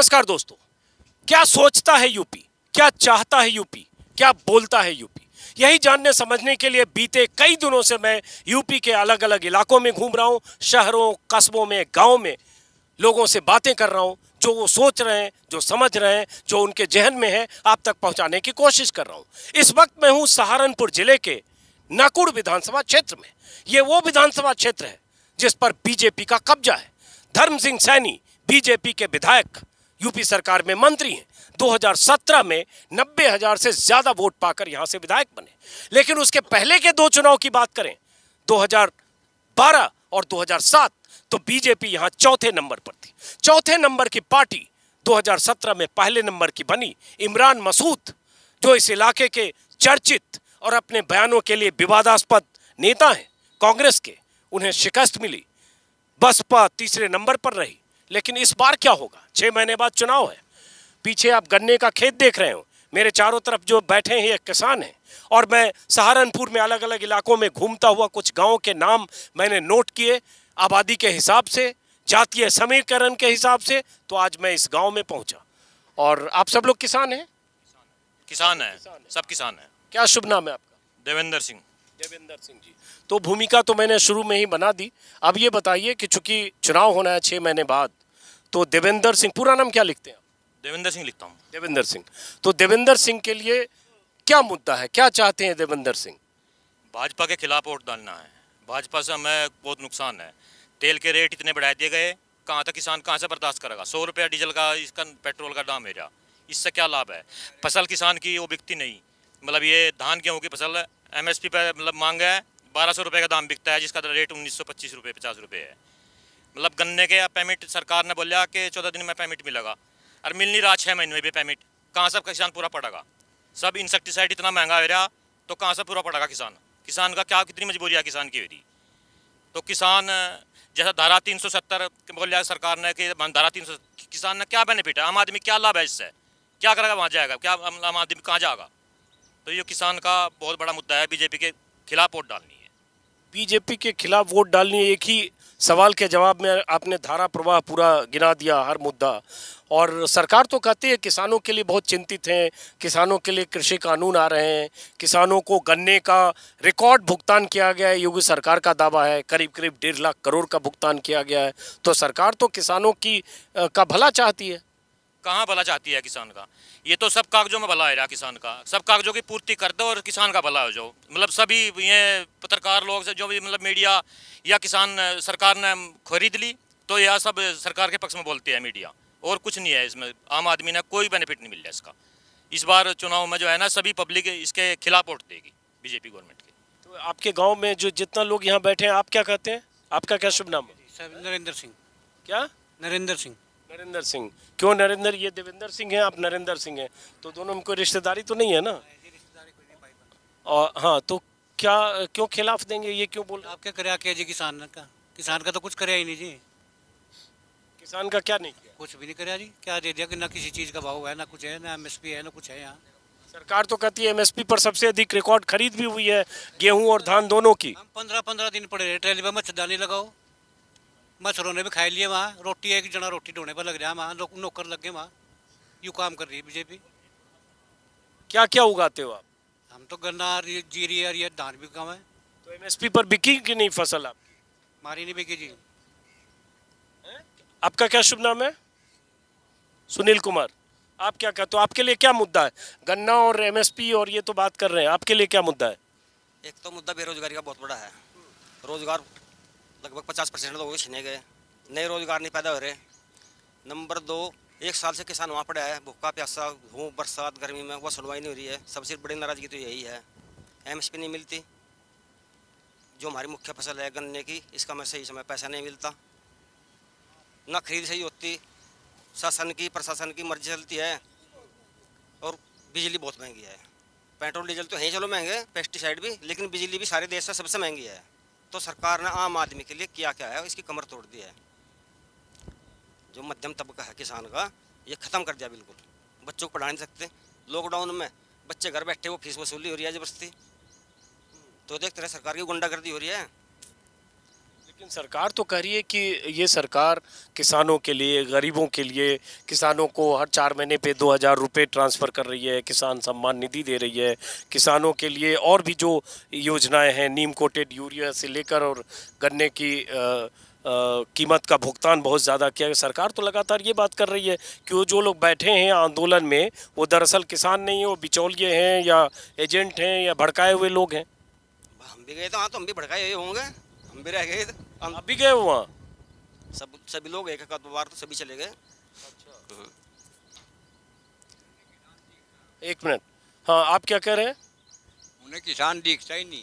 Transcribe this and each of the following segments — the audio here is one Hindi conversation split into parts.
नमस्कार दोस्तों, क्या सोचता है यूपी, क्या चाहता है यूपी, क्या बोलता है यूपी, यही जानने समझने के लिए बीते कई दिनों से मैं यूपी के अलग अलग इलाकों में घूम रहा हूं, शहरों, कस्बों में, गांव में लोगों से बातें कर रहा हूं। जो वो सोच रहे हैं, जो समझ रहे हैं, जो उनके जहन में है, आप तक पहुंचाने की कोशिश कर रहा हूं। इस वक्त मैं हूं सहारनपुर जिले के नाकुड़ विधानसभा क्षेत्र में। ये वो विधानसभा क्षेत्र है जिस पर बीजेपी का कब्जा है। धर्म सिंह सैनी बीजेपी के विधायक, यूपी सरकार में मंत्री हैं। 2017 में 90,000 से ज्यादा वोट पाकर यहां से विधायक बने। लेकिन उसके पहले के दो चुनाव की बात करें, 2012 और 2007, तो बीजेपी यहां चौथे नंबर पर थी। चौथे नंबर की पार्टी 2017 में पहले नंबर की बनी। इमरान मसूद, जो इस इलाके के चर्चित और अपने बयानों के लिए विवादास्पद नेता हैं कांग्रेस के, उन्हें शिकस्त मिली। बसपा तीसरे नंबर पर रही। लेकिन इस बार क्या होगा? 6 महीने बाद चुनाव है। पीछे आप गन्ने का खेत देख रहे हो। मेरे चारों तरफ जो बैठे हैं ये किसान हैं। और मैं सहारनपुर में अलग अलग इलाकों में घूमता हुआ कुछ गांवों के नाम मैंने नोट किए, आबादी के हिसाब से, जातीय समीकरण के हिसाब से। तो आज मैं इस गांव में पहुंचा। और आप सब लोग किसान हैं? किसान है, सब किसान है। क्या शुभ नाम है आपका? देवेंद्र सिंह। देवेंद्र सिंह जी। तो भूमिका तो मैंने शुरू में ही बना दी। अब ये बताइए कि चूंकि चुनाव होना है 6 महीने बाद, तो देवेंद्र सिंह, पूरा नाम क्या लिखते हैं? देवेंद्र सिंह लिखता हूँ। देवेंद्र सिंह। तो देवेंद्र सिंह के लिए क्या मुद्दा है, क्या चाहते हैं देवेंद्र सिंह? भाजपा के खिलाफ वोट डालना है। भाजपा से हमें बहुत नुकसान है। तेल के रेट इतने बढ़ा दिए गए, कहाँ तक किसान कहाँ से बर्दाश्त करेगा? 100 रुपया डीजल का, इसका पेट्रोल का दाम है जा, इससे क्या लाभ है? फसल किसान की वो बिकती नहीं। मतलब ये धान गेहूँ की फसल MSP पे मतलब मांग है 1200 रुपये का दाम बिकता है, जिसका रेट 1925 रुपये 50 रुपये है। मतलब गन्ने के पेमेंट सरकार ने बोला कि 14 दिन में पेमेंट मिलेगा, और मिल नहीं रहा। 6 महीने में भी पेमेंट कहाँ से किसान पूरा पड़ेगा? सब इंसेक्टिसाइड इतना महंगा हो रहा, तो कहाँ से पूरा पड़ेगा किसान? किसान का क्या, कितनी मजबूरी है किसान की मेरी? तो किसान जैसा धारा 370 बोल सरकार ने कि धारा 300, किसान ने क्या बेनिफिट है? आम आदमी क्या लाभ है इससे? क्या करेगा? वहाँ जाएगा क्या? आम आदमी कहाँ जाएगा? तो ये किसान का बहुत बड़ा मुद्दा है। बीजेपी के खिलाफ वोट डालनी है। बीजेपी के खिलाफ वोट डालनी है। एक ही सवाल के जवाब में आपने धारा प्रवाह पूरा गिना दिया, हर मुद्दा। और सरकार तो कहती है किसानों के लिए बहुत चिंतित हैं, किसानों के लिए कृषि कानून आ रहे हैं, किसानों को गन्ने का रिकॉर्ड भुगतान किया गया है। योगी सरकार का दावा है करीब करीब 1.5 लाख करोड़ का भुगतान किया गया है। तो सरकार तो किसानों की का भला चाहती है। कहाँ भला चाहती है किसान का? ये तो सब कागजों में भला है रहा किसान का। सब कागजों की पूर्ति कर दो और किसान का भला हो जाओ। मतलब सभी ये पत्रकार लोग से जो भी मतलब मीडिया या किसान सरकार ने खरीद ली, तो यह सब सरकार के पक्ष में बोलते हैं मीडिया, और कुछ नहीं है इसमें। आम आदमी ने कोई बेनिफिट नहीं मिल रहा इसका। इस बार चुनाव में जो है ना, सभी पब्लिक इसके खिलाफ वोट देगी बीजेपी गवर्नमेंट के। तो आपके गाँव में जो जितना लोग यहाँ बैठे हैं, आप क्या कहते हैं? आपका क्या शुभ नाम है? नरेंद्र सिंह। क्या? नरेंद्र सिंह। नरेंद्र सिंह। क्यों नरेंद्र? ये देवेंद्र सिंह है, आप नरेंद्र सिंह हैं, तो दोनों में कोई रिश्तेदारी तो नहीं है ना? और हाँ, तो क्या, क्यों खिलाफ देंगे? ये क्यों बोल रहे? आप क्या करे क्या जी? किसान का तो कुछ करे ही नहीं जी। किसान का क्या नहीं किया? कुछ भी नहीं करे जी। क्या दे दिया कि ना किसी चीज़ का भाव है, ना कुछ है, ना MSP है, ना कुछ है। यहाँ सरकार तो कहती है MSP पर सबसे अधिक रिकॉर्ड खरीद भी हुई है, गेहूं और धान दोनों की। हम 15-15 दिन पड़े रहे ट्रेली पर। मच्छरदानी लगाओ, मच्छरों ने भी खाई लिए वहाँ। रोटी एक जना रोटी ढोने पर लग रहा है वहाँ, नौकर लग गए वहाँ। यूँ काम कर रही है बीजेपी। क्या क्या उगाते हो आप? हम तो गन्ना, जीरी और ये धान भी कम है। तो MSP पर बिकी कि नहीं फसल आपकी? हमारी नहीं बिकी जी। आपका क्या शुभ नाम है? सुनील कुमार। आप क्या कहते हो? आपके लिए क्या मुद्दा है? गन्ना और MSP और ये तो बात कर रहे हैं, आपके लिए क्या मुद्दा है? एक तो मुद्दा बेरोजगारी का बहुत बड़ा है। रोजगार लगभग 50% लोगों के छीने गए, नए रोजगार नहीं पैदा हो रहे। नंबर 2, 1 साल से किसान वहाँ पड़ा है, भूखा प्यासा, धूप बरसात गर्मी में, वह सुनवाई नहीं हो रही है। सबसे बड़ी नाराजगी तो यही है। MSP नहीं मिलती, जो हमारी मुख्य फसल है गन्ने की, इसका हमें सही समय पैसा नहीं मिलता, ना खरीद सही होती। शासन की, प्रशासन की मर्जी चलती है। और बिजली बहुत महंगी है। पेट्रोल डीजल तो है ही चलो महंगे, पेस्टिसाइड भी, लेकिन बिजली भी सारे देश से सबसे महंगी है। तो सरकार ने आम आदमी के लिए क्या क्या है, इसकी कमर तोड़ दी है। जो मध्यम तबका है किसान का, ये ख़त्म कर दिया बिल्कुल। बच्चों को पढ़ा नहीं सकते। लॉकडाउन में बच्चे घर बैठे, वो फीस वसूली हो रही है ज़बरदस्ती। तो देखते रहे सरकार की गुंडागर्दी हो रही है। लेकिन सरकार तो कह रही है कि ये सरकार किसानों के लिए, गरीबों के लिए, किसानों को हर 4 महीने पे 2,000 रुपये ट्रांसफ़र कर रही है, किसान सम्मान निधि दे रही है, किसानों के लिए और भी जो योजनाएं हैं, नीम कोटेड यूरिया से लेकर और गन्ने की कीमत का भुगतान बहुत ज़्यादा किया है। सरकार तो लगातार ये बात कर रही है कि वो जो लोग बैठे हैं आंदोलन में वो दरअसल किसान नहीं है, वो बिचौलिए हैं या एजेंट हैं या भड़काए हुए लोग हैं। हम भी गए तो हाँ, तो हम भी भड़काए हुए होंगे, हम भी रह गए थे। आप भी गए हो वहाँ? सभी लोग एक बार तो सभी चले गए। एक मिनट, हाँ आप क्या कह रहे हैं? उन्हें किसान दिखता ही नहीं।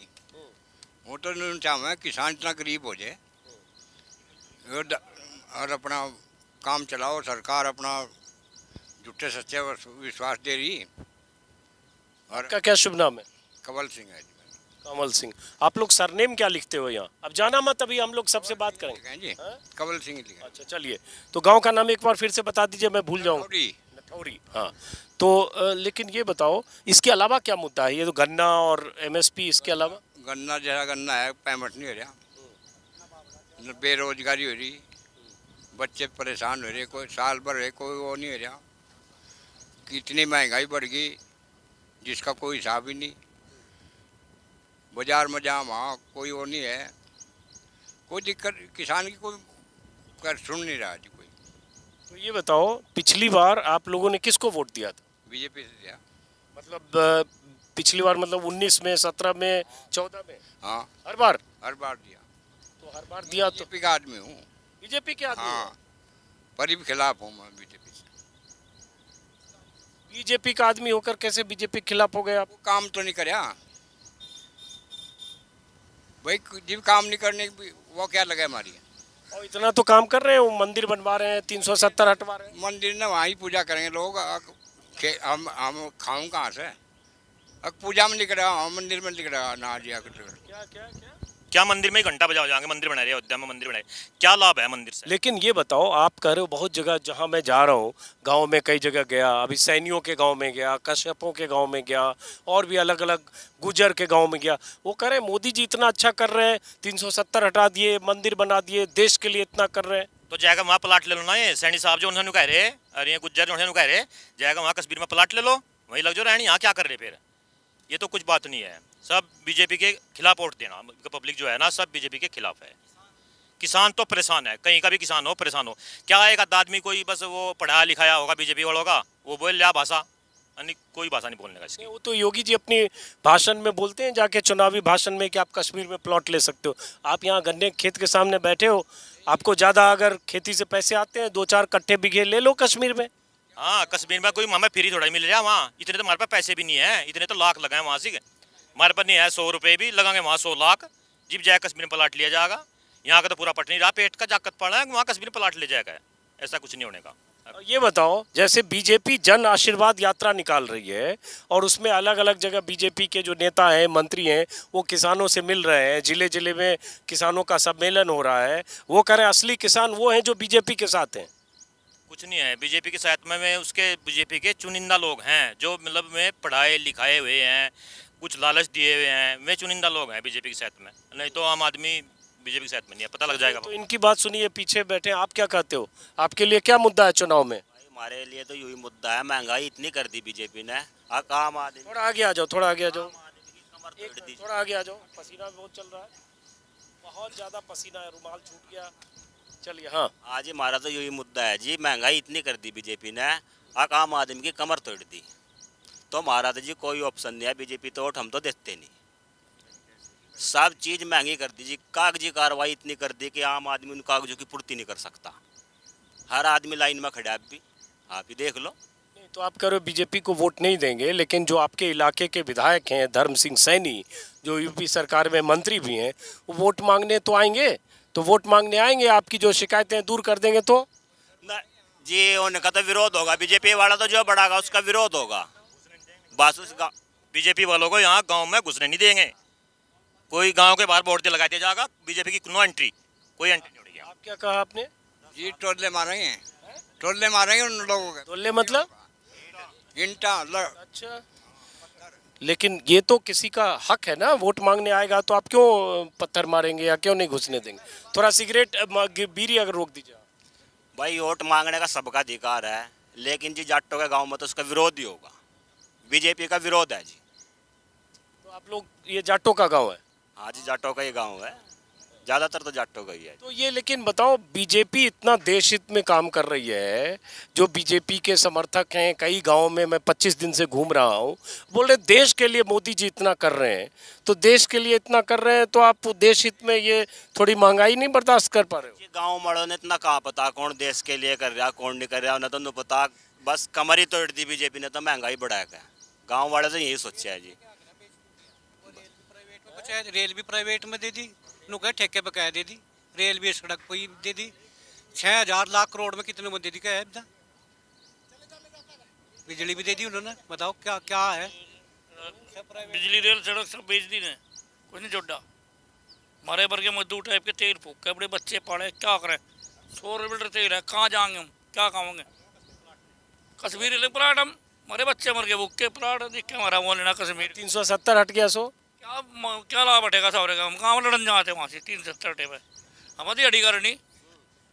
वो तो नहीं चाहता किसान इतना गरीब हो जाए और अपना काम चलाओ। सरकार अपना झूठे सच्चे विश्वास दे रही। और आपका क्या शुभ नाम है? कवल सिंह है जी। कमल सिंह। आप लोग सरनेम क्या लिखते हो यहाँ? अब जाना मत, अभी हम लोग सबसे बात करेंगे जी। हाँ? कवल सिंह लिखा। अच्छा चलिए, तो गांव का नाम एक बार फिर से बता दीजिए, मैं भूल जाऊँ। नठौरी। हाँ, तो लेकिन ये बताओ इसके अलावा क्या मुद्दा है? ये तो गन्ना और एमएसपी, इसके अलावा? गन्ना जैसा गन्ना है, पेमेंट नहीं हो रहा, बेरोजगारी हो रही, बच्चे परेशान हो रहे, कोई साल भर है कोई वो नहीं हो रहा। कितनी महंगाई बढ़ गई जिसका कोई हिसाब ही नहीं। बाजार में जाम, हाँ कोई वो नहीं है, कोई दिक्कत किसान की कोई कर सुन नहीं रहा जी कोई। तो ये बताओ पिछली बार आप लोगों ने किसको वोट दिया था? बीजेपी से दिया। मतलब पिछली बार मतलब 19 में, 17 में, 14 में? हाँ हर बार दिया। तो हर बार दिया। तो बीजेपी का आदमी हूँ। बीजेपी के आदमी? हाँ, पर भी खिलाफ हूँ मैं बीजेपी से। बीजेपी का आदमी होकर कैसे बीजेपी के खिलाफ हो गए आप? वो काम तो नहीं करया भाई, जब काम नहीं करने वो क्या लगा हमारी। और इतना तो काम कर रहे हैं, वो मंदिर बनवा रहे हैं, 370 हटवा रहे हैं। मंदिर में वहाँ ही पूजा करेंगे लोग। हम खाऊं कहाँ से? पूजा में लिख रहा, मंदिर में लिख रहा ना जी। क्या मंदिर में घंटा बजा जाएंगे? मंदिर बना रहे हैं, अयोध्या में मंदिर बनाए, क्या लाभ है मंदिर से? लेकिन ये बताओ, आप कह रहे हो बहुत जगह जहाँ मैं जा रहा हूँ, गांव में कई जगह गया, अभी सैनियों के गांव में गया, कश्यपों के गांव में गया, और भी अलग अलग गुजर के गांव में गया, वो कह रहे हैं मोदी जी इतना अच्छा कर रहे हैं, 370 हटा दिए, मंदिर बना दिए, देश के लिए इतना कर रहे हैं। तो जाएगा वहाँ प्लाट ले लो ना। ये सैनी साहब जो उन्होंने कह रहे, अरे ये गुज्जर जो उन्होंने कह रहे, जाएगा वहाँ कश्मीर में प्लाट ले लो, वहीं लग जाओ रहने। यहाँ क्या कर रहे फिर? ये तो कुछ बात नहीं है। सब बीजेपी के खिलाफ वोट देना, पब्लिक जो है ना सब बीजेपी के खिलाफ है। किसान तो परेशान है, कहीं का भी किसान हो परेशान हो। क्या एक आदमी कोई बस वो पढ़ाया लिखाया होगा बीजेपी वालों का, वो बोल लिया भाषा, कोई भाषा नहीं बोलने का इसकी। वो तो योगी जी अपनी भाषण में बोलते हैं, जाके चुनावी भाषण में, कि आप कश्मीर में प्लॉट ले सकते हो। आप यहाँ गन्ने खेत के सामने बैठे हो, आपको ज़्यादा अगर खेती से पैसे आते हैं, 2-4 कट्ठे बीघे ले लो कश्मीर में। हाँ, कश्मीर में कोई हमें फ्री थोड़ा मिल रहा वहाँ। इतने तो हमारे पास पैसे भी नहीं है, इतने तो लाख लगाए वहाँ से, हमारे पास नहीं है 100 रुपये भी लगाएंगे वहाँ 100 लाख। जब जाए कश्मीर में प्लाट लिया जाएगा। यहाँ का तो पूरा पट नहीं रहा, पेट का जाकत पड़ा है, वहाँ कश्मीर में प्लाट ले जाएगा। ऐसा कुछ नहीं होने का। ये बताओ, जैसे बीजेपी जन आशीर्वाद यात्रा निकाल रही है और उसमें अलग अलग जगह बीजेपी के जो नेता हैं, मंत्री हैं, वो किसानों से मिल रहे हैं, जिले जिले में किसानों का सम्मेलन हो रहा है, वो कह रहे हैं असली किसान वो हैं जो बीजेपी के साथ हैं। कुछ नहीं है बीजेपी के साथ में उसके बीजेपी के चुनिंदा लोग हैं जो मतलब में पढ़ाए लिखाए हुए हैं, कुछ लालच दिए हुए हैं, वे चुनिंदा लोग हैं बीजेपी के साथ में। नहीं तो आम आदमी बीजेपी के साथ में नहीं है, पता लग जाएगा। तो इनकी बात सुनिए, पीछे बैठे, आप क्या कहते हो? आपके लिए क्या मुद्दा है चुनाव में? हमारे लिए तो यही मुद्दा है, महंगाई इतनी कर दी बीजेपी ने। आम आदमी थोड़ा आगे आ जाओ, थोड़ा आगे आ जाओ, कमर तोड़ दी। थोड़ा आगे आ जाओ, पसीना बहुत चल रहा है, बहुत ज़्यादा पसीना है, रुमाल छूट गया। चलिए, हाँ आज हमारा तो यही मुद्दा है जी, महंगाई इतनी कर दी बीजेपी ने, आम आदमी की कमर तोड़ दी। तो हमारा तो जी कोई ऑप्शन नहीं है, बीजेपी तो वोट हम तो देते नहीं। सब चीज़ महंगी कर दी जी, कागजी कार्रवाई इतनी कर दी कि आम आदमी उन कागजों की पूर्ति नहीं कर सकता। हर आदमी लाइन में खड़ा है, अभी आप ही देख लो। तो आप कह रहे हो बीजेपी को वोट नहीं देंगे, लेकिन जो आपके इलाके के विधायक हैं धर्म सिंह सैनी, जो यूपी सरकार में मंत्री भी हैं, वो वोट मांगने तो आएंगे, तो वोट मांगने आएंगे, आपकी जो शिकायतें दूर कर देंगे तो? ना जी, उनका तो विरोध होगा, बीजेपी वाला तो जो बढ़ागा उसका विरोध होगा बस। उसका बीजेपी वालों को यहाँ गाँव में घुसने नहीं देंगे। कोई गांव के बाहर बोर्ड लगा दिया जाएगा, बीजेपी की नो एंट्री, कोई एंट्री नहीं होगी। आप क्या कहा आपने? जी टोले मारेंगे, टोले मारेंगे उन लोगों के। टोले मतलब? ईंटा अच्छा, लेकिन ये तो किसी का हक है ना, वोट मांगने आएगा तो आप क्यों पत्थर मारेंगे या क्यों नहीं घुसने देंगे? थोड़ा सिगरेट बीड़ी अगर रोक दीजिए। भाई वोट मांगने का सबका अधिकार है, लेकिन जी जाटों के गांव में तो उसका विरोध ही होगा। बीजेपी का विरोध है जी। तो आप लोग, ये जाटों का गांव है? हाँ जी, जाटों का ही गांव है, ज़्यादातर तो जाटों का ही है। तो ये लेकिन बताओ, बीजेपी इतना देश हित में काम कर रही है, जो बीजेपी के समर्थक हैं कई गांव में, मैं 25 दिन से घूम रहा हूँ, बोल रहे देश के लिए मोदी जी इतना कर रहे हैं, तो देश के लिए इतना कर रहे हैं तो आप देश हित में ये थोड़ी महंगाई नहीं बर्दाश्त कर पा रहे हो? ये गाँव वालों ने इतना कहाँ पता कौन देश के लिए कर रहा कौन नहीं कर रहा, उन्हें तो नहीं पता, बस कमर ही तोड़ दी बीजेपी ने, तो महंगाई बढ़ाया क्या। गाँव वाले तो यही सोचा है जी। रेल भी प्राइवेट में दे दी, नुके ठेके पे कह दे दी, रेल भी सड़क पे ही दे दी। 6,000 लाख करोड़ में कितने में दे दी? क्या है? बिजली भी दे दी उन्होंने, बताओ क्या क्या है? बिजली रेल सड़क सब बेच दी ने, कुछ नहीं जोड़ा। हमारे वर्गे मजदूर टाइप के तेल फूक के अपने बच्चे पढ़े, क्या करें? 100 रुपये तेल है, कहाँ जाएंगे हम, क्या खाओगे? कश्मीर ले पराठ, हम हमारे बच्चे मर गए भूख के, पराठ देख के हमारा वो लेना कश्मीर। 370 हट गया, सो क्या लाभ हटेगा सौरे का? हम गाँव लड़न जाते वहाँ से 370 हटे पे, हम दिहाड़ी करनी।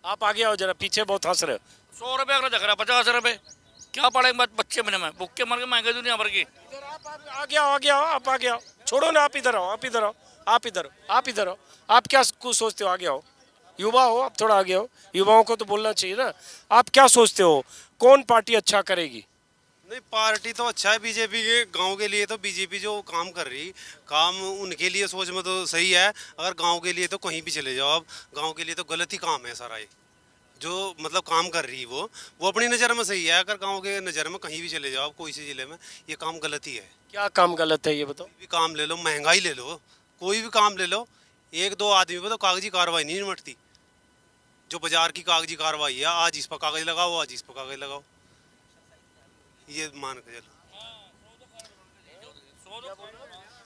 आप आगे आओ जरा, पीछे बहुत हंस रहे हो। 100 रुपये अगर रहा 50 रुपये, क्या पड़ेंगे बच्चे बने में भूख के मर गए, महंगे दुनिया भर की। आगे आओ, आगे आओ, आप आगे आओ, छोड़ो ना, आप इधर आओ, आप इधर आओ, आप इधर आप इधर आओ। आप क्या कुछ सोचते हो? आगे आओ, युवा हो आप, थोड़ा आगे आओ, युवाओं को तो बोलना चाहिए ना। आप क्या सोचते हो, कौन पार्टी अच्छा करेगी? नहीं, पार्टी तो अच्छा है बीजेपी के गांव के लिए, तो बीजेपी जो काम कर रही, काम उनके लिए सोच में तो सही है। अगर गांव के लिए तो कहीं भी चले जाओ, अब गांव के लिए तो गलत ही काम है सारा ये, जो मतलब काम कर रही वो अपनी नज़र में सही है। अगर गांव के नज़र में कहीं भी चले जाओ, कोई से ज़िले में, ये काम गलत ही है। क्या काम गलत है ये बताओ? कोई भी काम ले लो, महंगाई ले लो, कोई भी काम ले लो, 1-2 आदमी पर तो कागजी कार्रवाई नहीं निपटती। जो बाजार की कागजी कार्रवाई है, आज इस पर कागज लगाओ, आज इस पर कागज लगाओ, ये मान के चलो।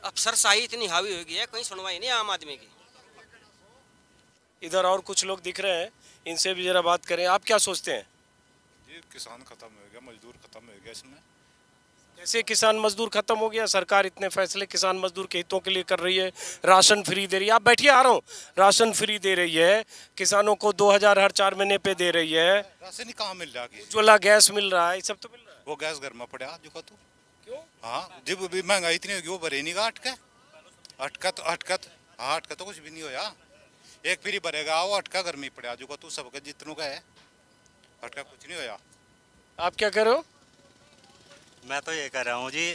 अफसरशाही इतनी हावी हो गई है, कहीं सुनवाई नहीं आम आदमी की। इधर और कुछ लोग दिख रहे हैं, इनसे भी जरा बात करें। आप क्या सोचते हैं? ये किसान खत्म हो गया, मजदूर खत्म हो गया इसमें। कैसे किसान मजदूर खत्म हो गया? सरकार इतने फैसले किसान मजदूर के हितों के लिए कर रही है, राशन फ्री दे रही है। आप बैठिए, आ रहा हूँ। राशन फ्री दे रही है, किसानों को 2,000 हर 4 महीने पे दे रही है, राशन ही कहाँ मिल रहा है? उज्ज्वला गैस मिल रहा है, ये सब तो मिल रहा है। वो गैस घर में पड़ा जो का तू क्यों? हाँ, जब भी महंगाई इतनी होगी वो भरे नहीं का अटका तो कुछ भी नहीं होया। एक फिर भरेगा वो अटका घर में ही पड़ा जो का तू सबका जितनों का है, अटका कुछ नहीं होया। आप क्या कर रहे हो? मैं तो ये कह रहा हूँ जी,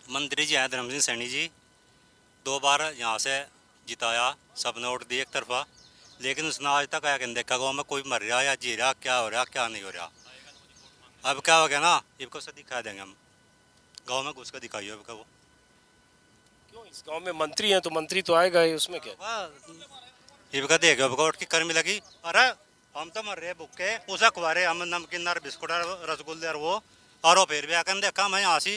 मंत्री जी हैं धर्म सिंह सैनी जी, 2 बार यहाँ से जिताया, सबने वोट दिए एक तरफा, लेकिन उसने आज तक आया कि देखा गाँव में कोई मर रहा या जी रहा, क्या हो रहा क्या नहीं हो रहा। अब क्या हो गया ना, इनको से दिखा देंगे हम, गांव में घुस कर दिखाइए अब का वो। क्यों? इस गांव में मंत्री हैं तो मंत्री तो आएगा ही, उसमें क्या? इनका देगा वोट की कर्मी लगी। अरे हम तो मर रहे भूखे, उसे खुआरे हम नमकीन और बिस्कुट और रसगुल्ले और वो, और फिर भी आकर देखा मैं यहाँ से।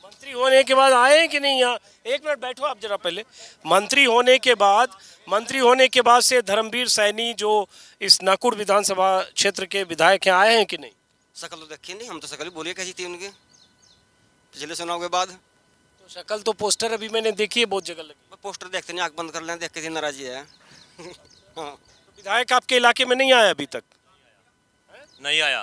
मंत्री होने के बाद आए हैं कि नहीं यहाँ? एक मिनट बैठो आप जरा पहले। मंत्री होने के बाद से धर्मवीर सैनी जो इस नाकुड़ विधानसभा क्षेत्र के विधायक हैं, आए हैं कि नहीं? शकल तो देखी नहीं, हम तो शकल बोलिए कैसी थी उनकी पिछले चुनाव के बाद। तो शक्ल तो पोस्टर अभी मैंने देखी है, बहुत जगह लगी। पोस्टर देखते नहीं, आँख बंद कर लें, देख के नाराजी है। हाँ। तो विधायक आपके इलाके में नहीं आया अभी तक? नहीं आया।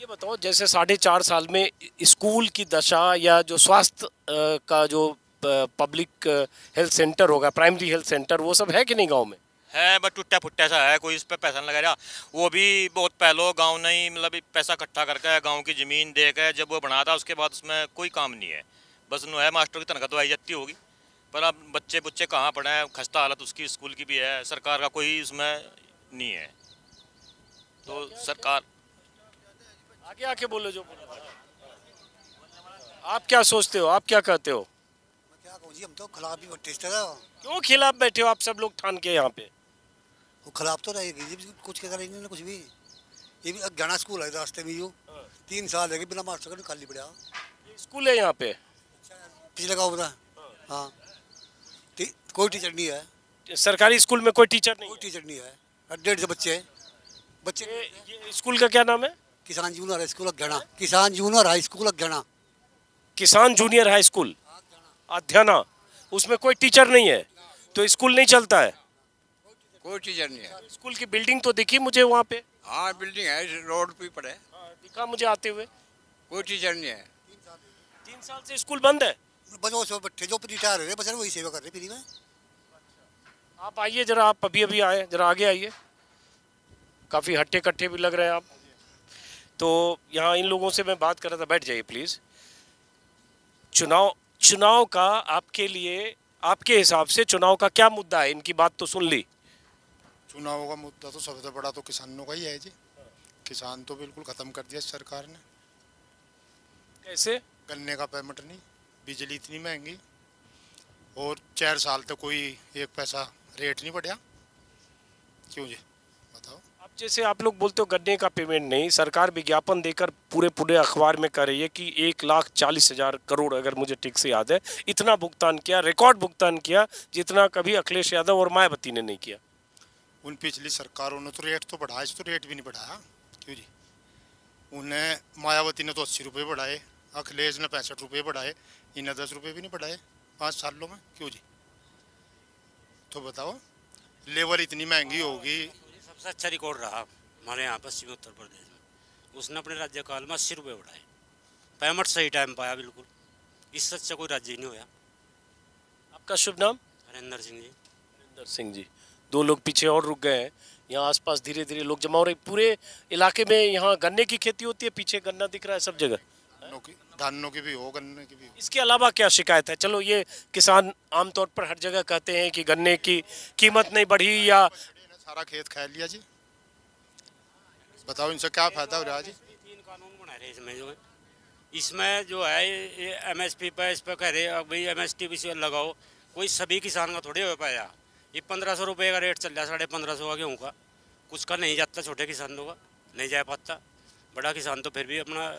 ये बताओ, जैसे 4.5 साल में स्कूल की दशा या जो स्वास्थ्य का जो पब्लिक हेल्थ सेंटर होगा, प्राइमरी हेल्थ सेंटर, वो सब है कि नहीं गांव में? है बट टूटा फुट्टा सा है, कोई इस पर पैसा नहीं लगा रहा। वो भी बहुत पहले गांव नहीं, मतलब पैसा इकट्ठा करके गांव की ज़मीन दे के जब वो बना था, उसके बाद उसमें कोई काम नहीं है। बस नो है मास्टर की तनख्वाह तो आई जाती होगी, पर अब बच्चे कहाँ पढ़े हैं, खस्ता हालत उसकी स्कूल की भी है, सरकार का कोई उसमें नहीं है। तो सरकार आगे आके बोलो जो बोलो। आप क्या सोचते हो, आप क्या कहते हो? क्या कहूँ जी, हम तो खिलाफ भी बैठे थे। क्यों खिलाफ बैठे हो आप सब लोग ठान के यहाँ पे? वो खिलाफ तो रहेगी जी, कुछ क्या करेंगे ना कुछ भी। ये भी अज्ञाना स्कूल है रास्ते में, यूँ 3 साल है बिना मास्टर का खाली पड़ा। स्कूल है यहाँ पे पिछले गाँव था। हाँ, कोई टीचर नहीं है सरकारी स्कूल में, कोई टीचर नहीं? कोई टीचर नहीं है, 150 बच्चे। ये स्कूल का क्या नाम है? किसान जूनियर हाई स्कूल अज्ञाना, किसान जूनियर हाई स्कूल अज्ञाना। किसान जूनियर हाई स्कूल अध्याना, उसमें कोई टीचर नहीं है तो स्कूल नहीं चलता है। कोई टीचर नहीं है। स्कूल की बिल्डिंग तो दिखी मुझे वहाँ पे। हाँ बिल्डिंग है, रोड पे पड़े। दिखा मुझे आते हुए। कोई टीचर नहीं है। 3 साल से स्कूल बंद है। बच्चों से बच्चे जो रिटायर हो रहे बच्चे वही सेवा कर रहे फ्री में। आप आइए जरा, आप अभी अभी आए, जरा आगे आइए। काफ़ी हट्टे कट्टे भी लग रहे हैं आप। तो यहाँ इन लोगों से मैं बात कर रहा था, बैठ जाइए प्लीज़। चुनाव का आपके लिए, आपके हिसाब से चुनाव का क्या मुद्दा है? इनकी बात तो सुन ली। चुनाव का मुद्दा तो सबसे बड़ा तो किसानों का ही है जी। किसान तो बिल्कुल ख़त्म कर दिया सरकार ने। कैसे? गन्ने का पेमेंट नहीं, बिजली इतनी महंगी, और 4 साल तक कोई 1 पैसा रेट नहीं बढ़ा। क्यों जी बताओ। अब जैसे आप लोग बोलते हो गन्ने का पेमेंट नहीं, सरकार विज्ञापन देकर पूरे अखबार में कर रही है कि 1,40,000 करोड़, अगर मुझे ठीक से याद है, इतना भुगतान किया, रिकॉर्ड भुगतान किया जितना कभी अखिलेश यादव और मायावती ने नहीं किया। उन पिछली सरकारों ने तो रेट तो बढ़ाया, इस तो रेट भी नहीं बढ़ाया। क्यों जी? उन्हें मायावती ने तो 80 रुपये बढ़ाए, अखिलेश ने 65 रुपये बढ़ाए, इन्हें 10 रुपये भी नहीं बढ़ाए 5 सालों में। क्यों जी? तो बताओ, लेबर इतनी महंगी होगी। सबसे अच्छा रिकॉर्ड रहा हमारे यहाँ पश्चिमी उत्तर प्रदेश में। उसने अपने राज्यकाल में 80 रुपये बढ़ाए, पेमेंट सही टाइम पाया बिल्कुल। इससे अच्छा कोई राज्य नहीं होया। आपका शुभ नाम? हरिंदर सिंह जी। हरिंदर सिंह जी। 2 लोग पीछे और रुक गए हैं। यहाँ आसपास धीरे धीरे लोग जमा हो रहे। पूरे इलाके में यहाँ गन्ने की खेती होती है, पीछे गन्ना दिख रहा है सब जगह। धानों की भी हो, गन्ने की भी हो। इसके अलावा क्या शिकायत है? चलो ये किसान आमतौर पर हर जगह कहते हैं कि गन्ने की कीमत नहीं बढ़ी, या सारा खेत खा लिया जी। बताओ इनसे क्या फायदा हो रहा है जी? 3 कानून बना रहे इसमें जो है, इसमें जो है ये MSP पे इस पर कह रहे अब भाई MST भी से लगाओ। कोई सभी किसान का थोड़ी हो पाया। ये 1500 रुपये का रेट चल रहा है, 1550 का गेहूँ का। कुछ का नहीं जाता, छोटे किसानों का नहीं जा पाता। बड़ा किसान तो फिर भी अपना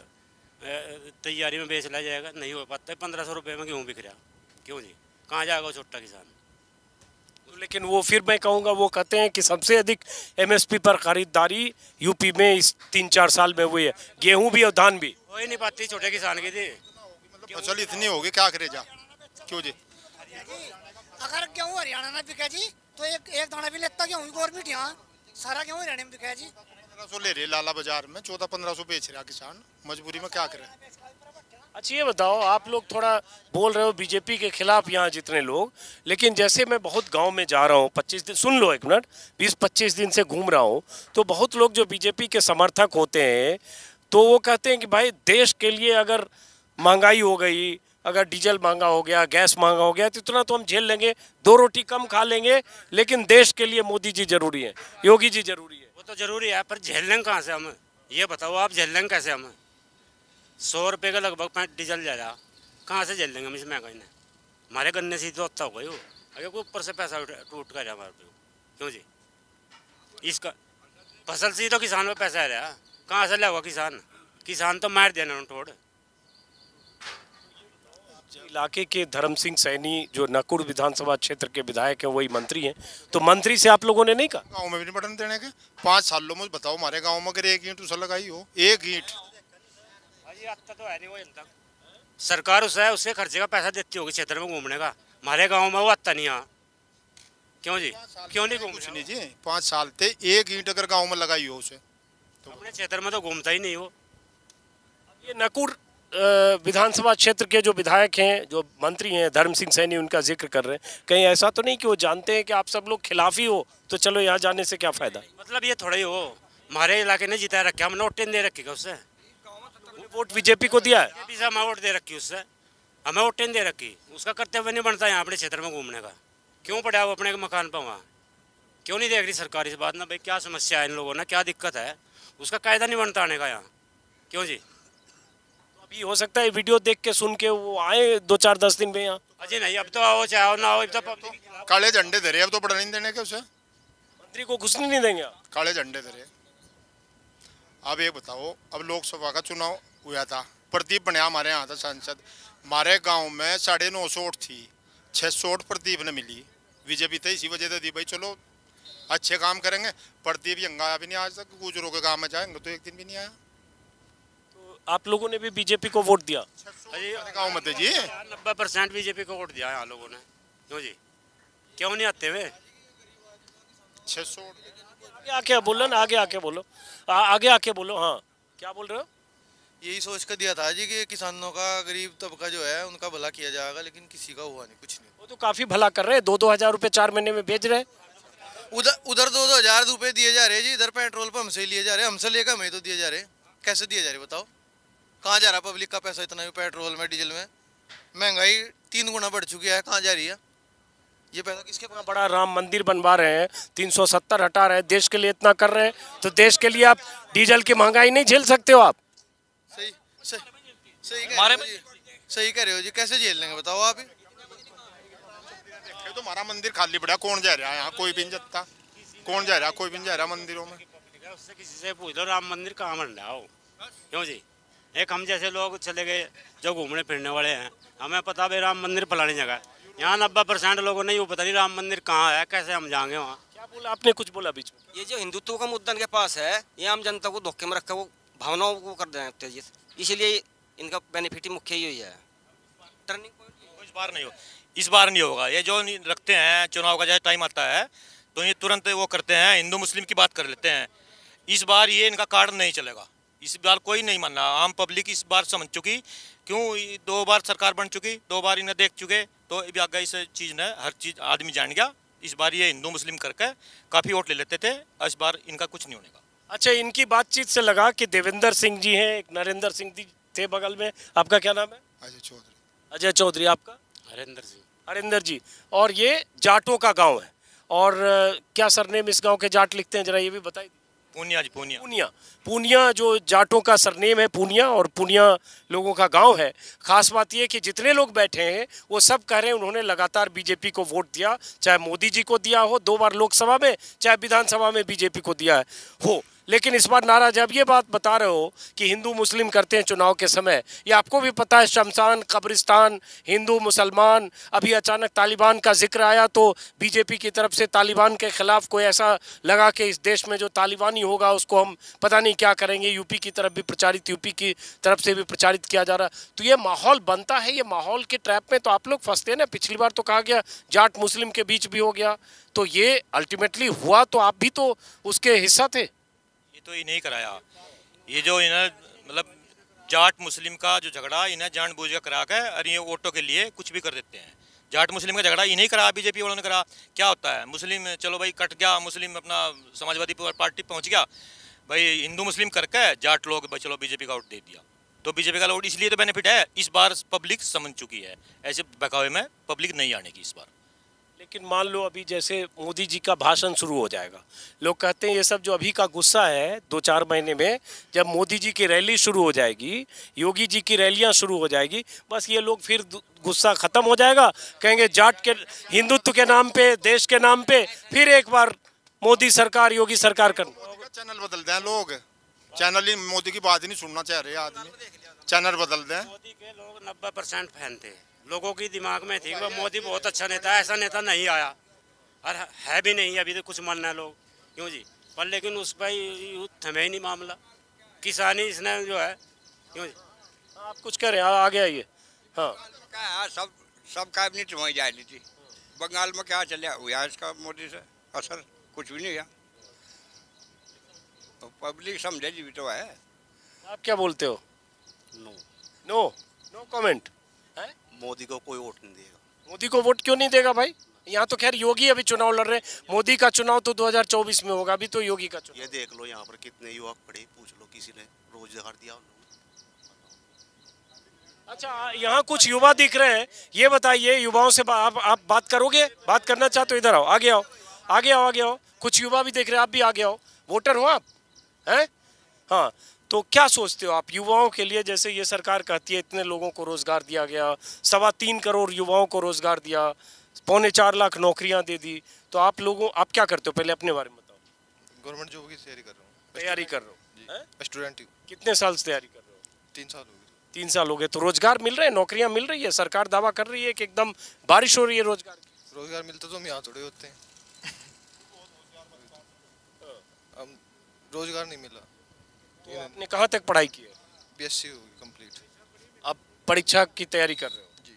तैयारी में बेच ला जाएगा, नहीं हो पाता। 1500 रुपये में गेहूँ बिक रहा। क्यों जी? कहाँ जाएगा वो छोटा किसान? लेकिन वो फिर मैं कहूँगा, वो कहते हैं कि सबसे अधिक MSP पर खरीदारी यूपी में इस 3-4 साल में हुई है, गेहूं भी और धान भी। हो ही नहीं पाती छोटे किसान की थी। फसल इतनी होगी क्या करे जा? क्यों जी? अगर गेहूँ हरियाणा में बिका जी तो एक दाना भी लेता गेहूँ गवर्नमेंट यहाँ सारा गेहूँ हरियाणा में बिका जी। 1500 ले रहे लाला बाजार में, 1400-1500 बेच रहा किसान, मजबूरी में क्या करे। अच्छा ये बताओ, आप लोग थोड़ा बोल रहे हो बीजेपी के खिलाफ यहाँ जितने लोग, लेकिन जैसे मैं बहुत गांव में जा रहा हूँ 25 दिन, सुन लो एक मिनट, 20-25 दिन से घूम रहा हूँ, तो बहुत लोग जो बीजेपी के समर्थक होते हैं तो वो कहते हैं कि भाई देश के लिए अगर महंगाई हो गई, अगर डीजल महंगा हो गया, गैस महंगा हो गया, तो इतना तो हम झेल लेंगे, 2 रोटी कम खा लेंगे, लेकिन देश के लिए मोदी जी जरूरी है, योगी जी जरूरी है। वो तो जरूरी है, पर झेल लेंगे कहाँ से हम? ये बताओ आप, झेल लेंगे कैसे हम? 100 रुपये का लगभग डीजल जा रहा, कहाँ से झेल लेंगे हम इस महंगाई ने? हमारे गन्ने से तो अच्छा हो गई हो, अगर कोई ऊपर से पैसा टूट कर हमारे पे। क्यों जी? इसका फसल से तो किसान में पैसा आ रहा, कहाँ से लेगा किसान? किसान तो मार देना टोड़। इलाके के धर्म सिंह सैनी जो नकुड़ विधानसभा क्षेत्र के विधायक हैं, वही मंत्री हैं, तो मंत्री से आप लोगों ने नहीं कहा? गाँव में भी नहीं बढ़ने देने के। 5 सालों में बताओ, हमारे गाँव में अगर 1 ईंट उसे लगाई हो, 1 ईंट, तो है नहीं वो तक सरकार उसके खर्चे का पैसा देती होगी क्षेत्र में घूमने का। हमारे गांव में वो आता नहीं। यहाँ क्यों जी? क्यों नहीं घूम नहीं जी? 5 साल थे, 1 ईंट अगर गांव में लगाई हो उसे, तो अपने क्षेत्र में तो घूमता ही नहीं हो। ये नकुड़ विधानसभा क्षेत्र के जो विधायक हैं, जो मंत्री हैं धर्म सिंह सैनी, उनका जिक्र कर रहे हैं, कहीं ऐसा तो नहीं कि वो जानते हैं कि आप सब लोग खिलाफ ही हो, तो चलो यहाँ जाने से क्या फायदा? मतलब ये थोड़ा ही हो, हमारे इलाके ने जिताया रखे, हमने वोट दे रखी उससे। वोट बीजेपी को दिया है? बीजेपी से हमें वोट दे रखी, उससे हमें वोट दे रखी, उसका कर्तव्य नहीं बनता यहाँ अपने क्षेत्र में घूमने का। क्यों पड़ा वो अपने मकान पर वहाँ? क्यों नहीं देख रही सरकार इस बात ना? भाई क्या समस्या है इन लोगों ने, क्या दिक्कत है? उसका कायदा नहीं बनता आने का यहाँ। क्यों जी? तो अभी हो सकता है वीडियो देख के सुन के वो आए 2-4-10 दिन में यहाँ। अजी नहीं, अब तो आओ चाहे ना हो, अब तो काले झंडे धरे, अब तो बढ़ने नहीं देने के उसे। मंत्री को घुसने नहीं देंगे? काले झंडे धरे। अब ये बताओ, अब लोकसभा का चुनाव हुआ था, प्रदीप बनया हमारे यहाँ था सांसद। हमारे गांव में 950 वोट थी, 600 वोट प्रदीप ने मिली। बीजेपी तो इसी वजह से दी, भाई चलो अच्छे काम करेंगे। प्रदीप यंगा आया भी नहीं आज तक, गुजरों के गाँव में जाएंगे तो एक दिन भी नहीं आया। तो आप लोगों ने भी बीजेपी को वोट दिया? गाँव मत जी 90% बीजेपी को वोट दिया यहाँ लोगों ने। क्यों जी, क्यों नहीं आते वे? 600 आगे आके बोलो ना, आगे आके बोलो, आगे आके बोलो। हाँ, क्या बोल रहे हो? यही सोच कर दिया था जी कि किसानों का, गरीब तबका जो है उनका भला किया जाएगा, लेकिन किसी का हुआ नहीं, कुछ नहीं। वो तो काफी भला कर रहे हैं, 2-2 हजार रुपए 4 महीने में भेज रहे हैं। उधर 2-2 हजार रुपए दिए जा रहे हैं जी, इधर पेट्रोल पर हमसे लिए जा रहे हैं, हमसे लेकर हमें तो दिए जा रहे हैं। कैसे दिए जा रहे बताओ? कहाँ जा रहा पब्लिक का पैसा इतना? पेट्रोल में, डीजल में महंगाई 3 गुना बढ़ चुकी है, कहाँ जा रही है ये पैसा? किसके पास? बड़ा राम मंदिर बनवा रहे हैं, 370 हटा रहे हैं, देश के लिए इतना कर रहे हैं, तो देश के लिए आप डीजल की महंगाई नहीं झेल सकते हो आप? सही कह रहे हो जी, कैसे झेल लेंगे बताओ आप ही? तो हमारा मंदिर खाली पड़ा, कौन जा रहा है यहाँ? कोई भी नहीं जाता, कौन जा रहा? कोई भी नहीं जा रहा मंदिरों में। उससे किसी से पूछ लो राम मंदिर कहाँ बन रहा हो। क्यों जी, एक हम जैसे लोग चले गए जो घूमने फिरने वाले हैं, हमें पता भाई राम मंदिर फलानी जगह। यहाँ 90% लोगों ने यूँ पता नहीं राम मंदिर कहाँ है, कैसे हम जाएंगे वहाँ? क्या बोला आपने? कुछ बोला बीच में? ये जो हिंदुत्व का मुद्दा इनके पास है, ये आम जनता को धोखे में रखकर वो भावनाओं को कर देते हैं, इसलिए इनका बेनिफिट ही मुख्य ही है। टर्निंग पॉइंट इस बार नहीं होगा। ये जो रखते हैं चुनाव का जैसे टाइम आता है तो ये तुरंत वो करते हैं, हिंदू मुस्लिम की बात कर लेते हैं। इस बार ये इनका कार्ड नहीं चलेगा, इस बार कोई नहीं मानना। आम पब्लिक इस बार समझ चुकी, क्यों 2 बार सरकार बन चुकी, 2 बार इन्हें देख चुके, तो आगे इस चीज़ ने हर चीज़ आदमी जान गया। इस बार ये हिंदू मुस्लिम करके काफ़ी वोट ले लेते थे, इस बार इनका कुछ नहीं होने का। अच्छा, इनकी बातचीत से लगा कि देवेंद्र सिंह जी हैं, एक नरेंद्र सिंह जी थे बगल में। आपका क्या नाम है? अजय चौधरी। अजय चौधरी। आपका? हरिंदर सिंह। हरिंदर जी। और ये जाटों का गांव है, और क्या सरनेम इस गांव के जाट लिखते हैं, जरा ये भी बताइए। पूनिया जी, पूनिया। पूनिया। पूनिया जो जाटों का सरनेम है, पूनिया, और पूनिया लोगों का गांव है। खास बात ये कि जितने लोग बैठे हैं वो सब कह रहे हैं उन्होंने लगातार बीजेपी को वोट दिया, चाहे मोदी जी को दिया हो 2 बार लोकसभा में, चाहे विधानसभा में बीजेपी को दिया है हो। लेकिन इस बार नाराज, अब ये बात बता रहे हो कि हिंदू मुस्लिम करते हैं चुनाव के समय, ये आपको भी पता है, शमशान, कब्रिस्तान, हिंदू मुसलमान। अभी अचानक तालिबान का जिक्र आया तो बीजेपी की तरफ से तालिबान के खिलाफ कोई ऐसा लगा कि इस देश में जो तालिबानी होगा उसको हम पता नहीं क्या करेंगे। यूपी की तरफ भी प्रचारित, यूपी की तरफ से भी प्रचारित किया जा रहा। तो ये माहौल बनता है, ये माहौल के ट्रैप में तो आप लोग फंसते हैं ना। पिछली बार तो कहा गया जाट मुस्लिम के बीच भी हो गया, तो ये अल्टीमेटली हुआ तो आप भी तो उसके हिस्सा थे। तो ये नहीं कराया, ये जो इन्हें मतलब जाट मुस्लिम का जो झगड़ा इन्हें जानबूझ कर करा के, और ये वोटों के लिए कुछ भी कर देते हैं। जाट मुस्लिम का झगड़ा ये नहीं करा, बीजेपी वालों ने करा। क्या होता है, मुस्लिम चलो भाई कट गया, मुस्लिम अपना समाजवादी पार्टी पहुंच गया, भाई हिंदू मुस्लिम करके जाट लोग भाई चलो बीजेपी का वोट दे दिया, तो बीजेपी का वोट इसलिए तो बेनिफिट है। इस बार पब्लिक समझ चुकी है, ऐसे बहकावे में पब्लिक नहीं आने की इस बार। लेकिन मान लो अभी जैसे मोदी जी का भाषण शुरू हो जाएगा, लोग कहते हैं ये सब जो अभी का गुस्सा है 2-4 महीने में, जब मोदी जी की रैली शुरू हो जाएगी, योगी जी की रैलियां शुरू हो जाएगी, बस ये लोग फिर गुस्सा खत्म हो जाएगा, कहेंगे जाट के हिंदुत्व के नाम पे, देश के नाम पे फिर एक बार मोदी सरकार, योगी सरकार कर। चैनल बदल दें लोग, चैनल ही मोदी की बात ही नहीं सुनना चाह रहे आदमी, चैनल बदल दें। मोदी के लोग 90% फैन थे, लोगों की दिमाग में थी कि मोदी बहुत अच्छा नेता है, ऐसा नेता नहीं आया, और है भी नहीं अभी तो कुछ मानना है लोग। क्यों जी, पर लेकिन उस पर थमे ही नहीं मामला, किसानी इसने जो है। क्यों जी, आप कुछ कह रहे हैं, आगे आइए। हाँ, सब कैबिनेट वहीं जा रही थी, बंगाल में क्या चल हुआ इसका मोदी से असर कुछ भी नहीं हुआ, तो पब्लिक समझे जी भी तो है। आप क्या बोलते हो? No no no comment. Modi को कोई वोट नहीं देगा। मोदी को वोट क्यों नहीं देगा भाई? यहाँ तो खैर योगी अभी चुनाव लड़ रहे हैं, मोदी का चुनाव तो 2024 में होगा, अभी तो योगी का चुनाव। ये देख लो यहाँ पर कितने युवक खड़े, पूछ लो किसी ने रोजगार दिया उन्होंने। अच्छा, यहाँ कुछ युवा दिख रहे हैं, ये बताइए युवाओं से आप बात करोगे? बात करना चाहते हो इधर आओ, आगे आओ, आगे आओ, आगे आओ। कुछ युवा भी देख रहे हैं, आप भी आगे आओ। वोटर हो आप, हैं? हाँ, तो क्या सोचते हो आप युवाओं के लिए? जैसे ये सरकार कहती है इतने लोगों को रोजगार दिया गया, 3.25 करोड़ युवाओं को रोजगार दिया, 4.25 लाख नौकरियां दे दी, तो आप क्या करते हो? पहले अपने बारे में बताओ। गवर्नमेंट जॉब की तैयारी कर रहा हूँ। तैयारी कर रहे हो? स्टूडेंट हूँ। कितने साल से तैयारी कर रहे हो? 3 साल हो गए। 3 साल हो गए। तो रोजगार मिल रहे हैं, नौकरियां मिल रही है? सरकार दावा कर रही है कि एकदम बारिश हो रही है रोजगार की। रोजगार मिलता तो हम यहाँ थोड़े होते हैं, हम रोजगार नहीं मिला। तो आपने कहाँ तक पढ़ाई की है? BSc होगी कंप्लीट। अब परीक्षा की तैयारी कर रहे हो जी।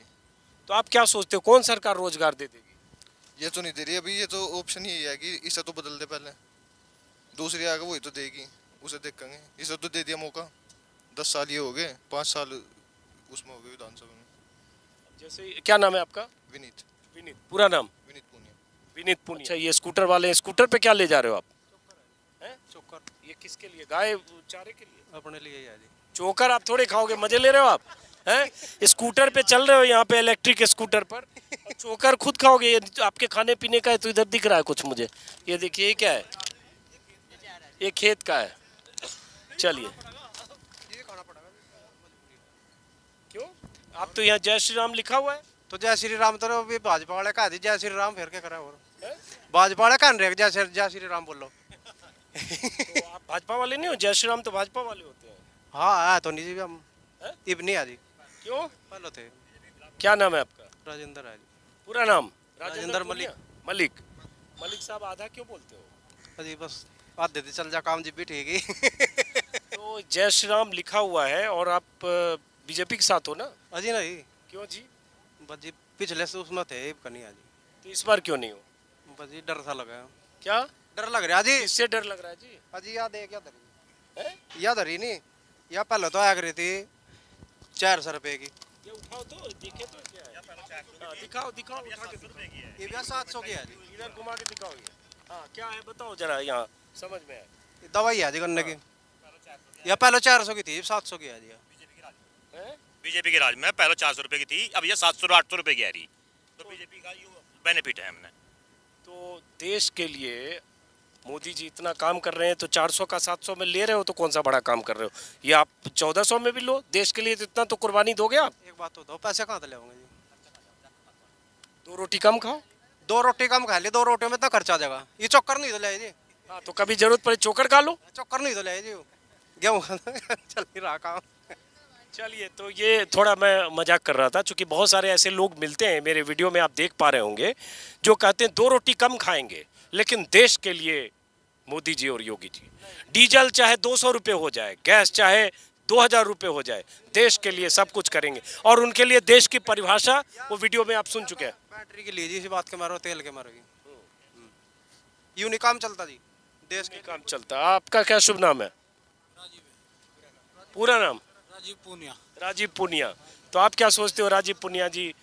तो आप क्या सोचते हो कौन सरकार रोजगार दे देगी? ये तो नहीं दे रही अभी, ये तो ऑप्शन ही है कि इसे तो बदल दे पहले, दूसरी आगे वही तो देगी, उसे देखेंगे। इसे तो दे दिया मौका, 10 साल ये हो गए, 5 साल उसमें हो गए विधानसभा में। जैसे क्या नाम है आपका? विनीत। विनीत, पूरा नाम? विनीत पुनिया। विनीत पुनिया। अच्छा, ये स्कूटर वाले, स्कूटर पे क्या ले जा रहे हो आप? चोकर। ये किसके लिए? गाय चारे के लिए? अपने लिए है जी। चोकर आप थोड़े खाओगे, मजे ले रहे हो आप हैं? स्कूटर पे चल रहे हो यहाँ पे, इलेक्ट्रिक स्कूटर पर, और चोकर खुद खाओगे? ये आपके खाने पीने का है तो इधर दिख रहा है कुछ मुझे। ये देखिए, ये क्या है? ये खेत का है। चलिए, क्यों आप तो यहाँ जय श्री राम लिखा हुआ है? तो जय श्री राम तो अभी भाजपा वाले कहा थी जय श्री राम, फिर क्या करा? और भाजपा वाले कह रहे जय श्री राम बोलो। तो आप भाजपा वाले नहीं हो? जय श्री राम तो भाजपा वाले होते हैं। हाँ तो नहीं जी, हम इब नहीं आजी। क्यों? पहले थे। क्या नाम है आपका? राजेंद्र है जी। पूरा नाम? राजेंद्र मलिक। मलिक। मलिक साहब आधा क्यों बोलते हो? जी बस आधे से चल जा काम जी भी ठीक ही। तो जय श्री राम लिखा हुआ है और आप बीजेपी के साथ हो ना? अजी नहीं। क्यों जी? बस जी पिछले से उसमें थे, कहीं आजी। तो इस बार क्यों नहीं हो? बस जी डर सा लगा। क्या डर लग रहा जी? इससे डर लग रहा है जी? अजी याद है क्या धरी? याद धरी नहीं या पहले तो आ रही थी 400 रुपए की। ये उठाओ तो दिखे तो क्या है? दिखाओ दिखाओ उठा के। ये 700 की है जी। इधर घुमा के दिखाओ। ये हाँ क्या है बताओ जरा, यहाँ समझ में आए। दवाई है जी गन्ने की। या पहले 400 की थी, 700 की है जी। बीजेपी के राज में पहले 400 रुपए की थी, अब ये 700-800 रुपए की आ रही। तो बीजेपी का बेनिफिट है हमने। तो देश के लिए मोदी जी इतना काम कर रहे हैं, तो 400 का 700 में ले रहे हो तो कौन सा बड़ा काम कर रहे हो? ये आप 1400 में भी लो, देश के लिए तो इतना तो कुर्बानी दोगे आप। एक बात तो दो, पैसे कहाँ से लेंगे जी? 2 रोटी कम खाओ। 2 रोटी कम खा ली, 2 रोटियों में इतना खर्चा आ जाएगा। ये चक्कर नहीं तो ले जी। हाँ तो कभी जरूरत पड़े चोकर खा लो। चक्कर नहीं तो ले जी, गेहूँ चल नहीं रहा काम। चलिए, तो ये थोड़ा मैं मजाक कर रहा था, क्योंकि बहुत सारे ऐसे लोग मिलते हैं मेरे वीडियो में, आप देख पा रहे होंगे, जो कहते हैं 2 रोटी कम खाएंगे लेकिन देश के लिए मोदी जी और योगी जी, डीजल चाहे 200 रुपये हो जाए, गैस चाहे 2000 रुपये हो जाए, देश के लिए सब कुछ करेंगे। और उनके लिए देश की परिभाषा वो वीडियो में आप सुन चुके हैं। बैटरी के लिए जी, इसी बात के मारो, तेल के मारो, यूं नहीं काम चलता जी, देश के काम चलता। आपका क्या शुभ नाम है? पूरा नाम? राजीव पूनिया। राजीव पूनिया। तो आप क्या सोचते हो राजीव पूनिया जी,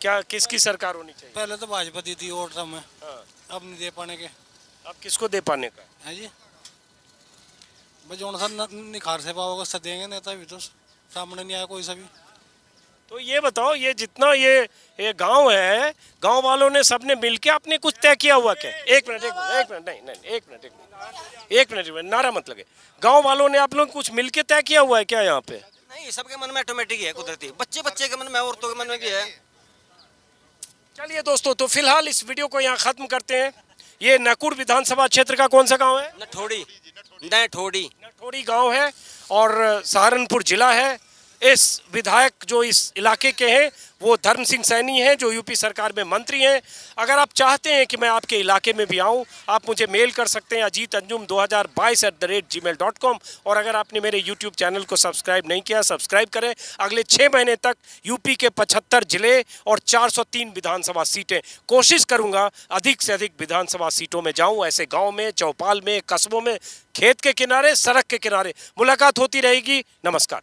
क्या किसकी सरकार होनी चाहिए? पहले तो भाजपा दी थी वोट में, अब नहीं दे पाने के। अब किसको दे पाने का है जी? भाई जो सा निखार से पाओगे सब देंगे, नेता भी तो सामने नहीं आया कोई सभी। तो ये बताओ, ये जितना ये गांव है, गांव वालों ने सबने मिलके आपने कुछ तय किया हुआ क्या? एक मिनट नारा मत लगे। गांव वालों ने आप लोग कुछ मिलके तय किया हुआ है क्या यहाँ पे? नहीं, सबके मन में ऑटोमेटिक है, कुदरती। बच्चे के मन में, औरतों के मन में भी है। चलिए दोस्तों, तो फिलहाल इस वीडियो को यहाँ खत्म करते हैं। ये नकुड़ विधानसभा क्षेत्र का कौन सा गांव है? नठोड़ी गांव है और सहारनपुर जिला है। इस विधायक जो इस इलाके के हैं वो धर्म सिंह सैनी हैं, जो यूपी सरकार में मंत्री हैं। अगर आप चाहते हैं कि मैं आपके इलाके में भी आऊं, आप मुझे मेल कर सकते हैं ajitanjum2022@gmail.com। और अगर आपने मेरे यूट्यूब चैनल को सब्सक्राइब नहीं किया, सब्सक्राइब करें। अगले 6 महीने तक यूपी के 75 जिले और 403 विधानसभा सीटें, कोशिश करूंगा अधिक से अधिक विधानसभा सीटों में जाऊं, ऐसे गाँव में, चौपाल में, कस्बों में, खेत के किनारे, सड़क के किनारे। मुलाकात होती रहेगी। नमस्कार।